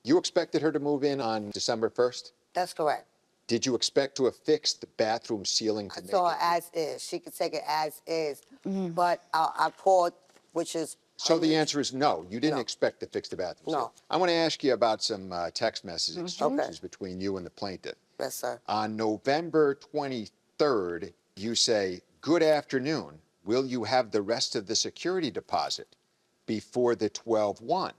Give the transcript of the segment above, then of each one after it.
You expected her to move in on December 1st? That's correct. Did you expect to have fixed the bathroom ceiling to I make saw it? it as is. She could take it as is. But I called, which is... So the answer is no. You didn't No. expect to fix the bathroom No. ceiling. I want to ask you about some text message exchanges between you and the plaintiff. Yes, sir. On November 23rd, you say, "Good afternoon. Will you have the rest of the security deposit before the 12/1?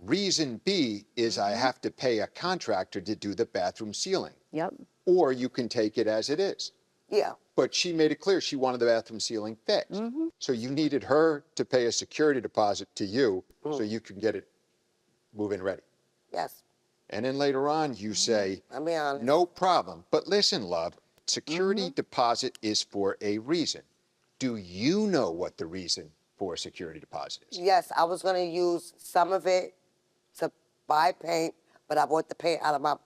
Reason B is I have to pay a contractor to do the bathroom ceiling. Yep. Or you can take it as it is." Yeah. But she made it clear she wanted the bathroom ceiling fixed. So you needed her to pay a security deposit to you so you can get it move-in ready. Yes. And then later on, you say, I'll be honest. "No problem. But listen, love, security deposit is for a reason." Do you know what the reason for a security deposit is? Yes, I was going to use some of it to buy paint, but I bought the paint out of my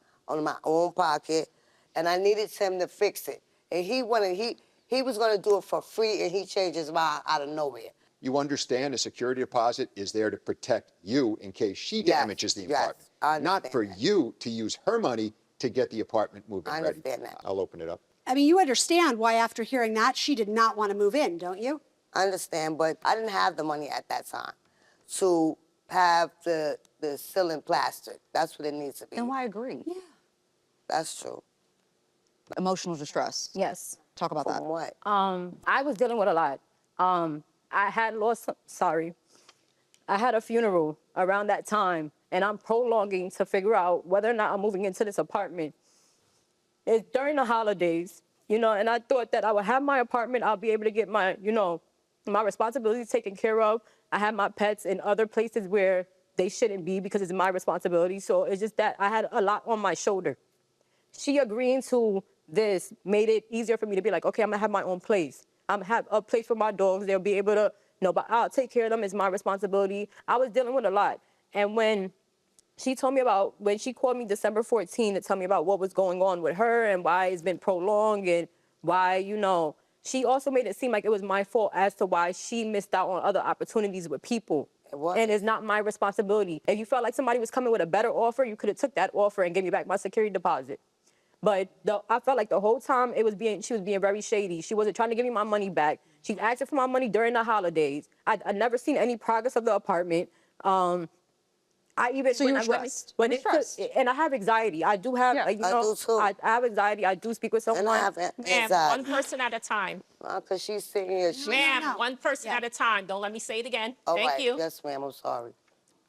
own pocket, and I needed him to fix it. And he was going to do it for free, and he changed his mind out of nowhere. You understand a security deposit is there to protect you in case she damages the apartment, I not understand for that. you to use her money to get the apartment moving I ready. understand that. I'll open it up. I mean, you understand why after hearing that, she did not want to move in, don't you? I understand, but I didn't have the money at that time to have the ceiling plastered. That's what it needs to be. And I agree. Yeah. That's true. Emotional distress. Yes. Talk about that. From what? I was dealing with a lot. I had I had a funeral around that time, and I'm prolonging to figure out whether or not I'm moving into this apartment. It's during the holidays, and I thought that I would have my apartment, I'll be able to get my, my responsibilities taken care of. I have my pets in other places where they shouldn't be because it's my responsibility. So it's just that I had a lot on my shoulder. She agreeing to this made it easier for me to be like, okay, I'm gonna have my own place. I'm gonna have a place for my dogs. They'll be able to, but I'll take care of them. It's my responsibility. I was dealing with a lot. And when she told me when she called me December 14 to tell me about what was going on with her and why it's been prolonged and why, she also made it seem like it was my fault as to why she missed out on other opportunities with people. And it's not my responsibility. If you felt like somebody was coming with a better offer, you could have took that offer and gave me back my security deposit. But I felt like the whole time she was being very shady. She wasn't trying to give me my money back. She's asking for my money during the holidays. I never seen any progress of the apartment. I even So you were stressed. And I have anxiety. I do have, I do too. I have anxiety. I do speak with someone. And I have Ma'am, anxiety. one person at a time. Because she's sitting here. Ma'am, one person at a time. Don't let me say it again. Thank you. Yes, ma'am. I'm sorry.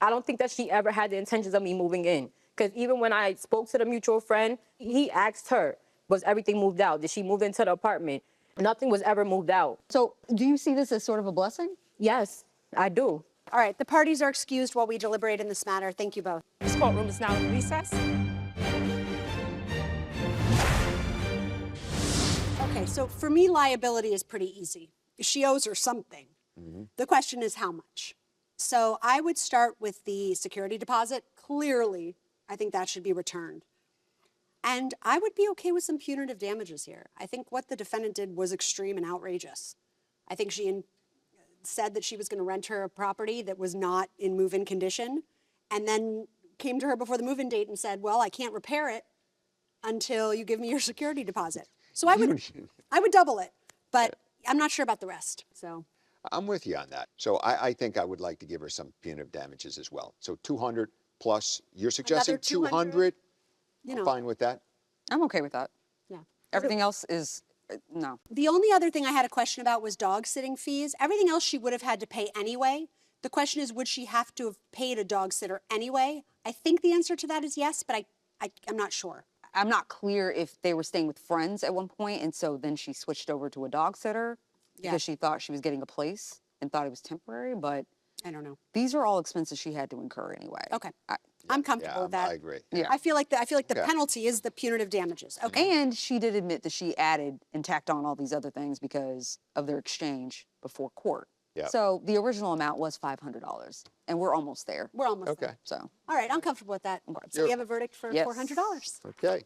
I don't think that she ever had the intentions of me moving in. Because even when I spoke to the mutual friend, he asked her, was everything moved out? Did she move into the apartment? Nothing was ever moved out. So do you see this as sort of a blessing? Yes, I do. All right, the parties are excused while we deliberate in this matter. Thank you both. This courtroom is now in recess. Okay, so for me, liability is pretty easy. She owes her something. The question is how much. So I would start with the security deposit. Clearly, I think that should be returned. And I would be okay with some punitive damages here. I think what the defendant did was extreme and outrageous. I think she said that she was going to rent her a property that was not in move-in condition, and then came to her before the move-in date and said, well, I can't repair it until you give me your security deposit. So I would double it, but I'm not sure about the rest. So I'm with you on that. So I think I would like to give her some punitive damages as well. So 200 plus, you're suggesting Another 200? 200? You know. I'm fine with that. I'm okay with that. Yeah. Everything else is, no. The only other thing I had a question about was dog sitting fees. Everything else she would have had to pay anyway. The question is, would she have to have paid a dog sitter anyway? I think the answer to that is yes, but I'm not sure. I'm not clear if they were staying with friends at one point, and so then she switched over to a dog sitter because she thought she was getting a place and thought it was temporary, but I don't know. these are all expenses she had to incur anyway. Okay. I'm comfortable with that. I agree. Yeah. I feel like the penalty is the punitive damages. Okay. And she did admit that she added and tacked on all these other things because of their exchange before court. Yeah. So the original amount was $500, and we're almost there. We're almost Okay. there. So All right, I'm comfortable with that. So we have a verdict for Yes. $400. Okay.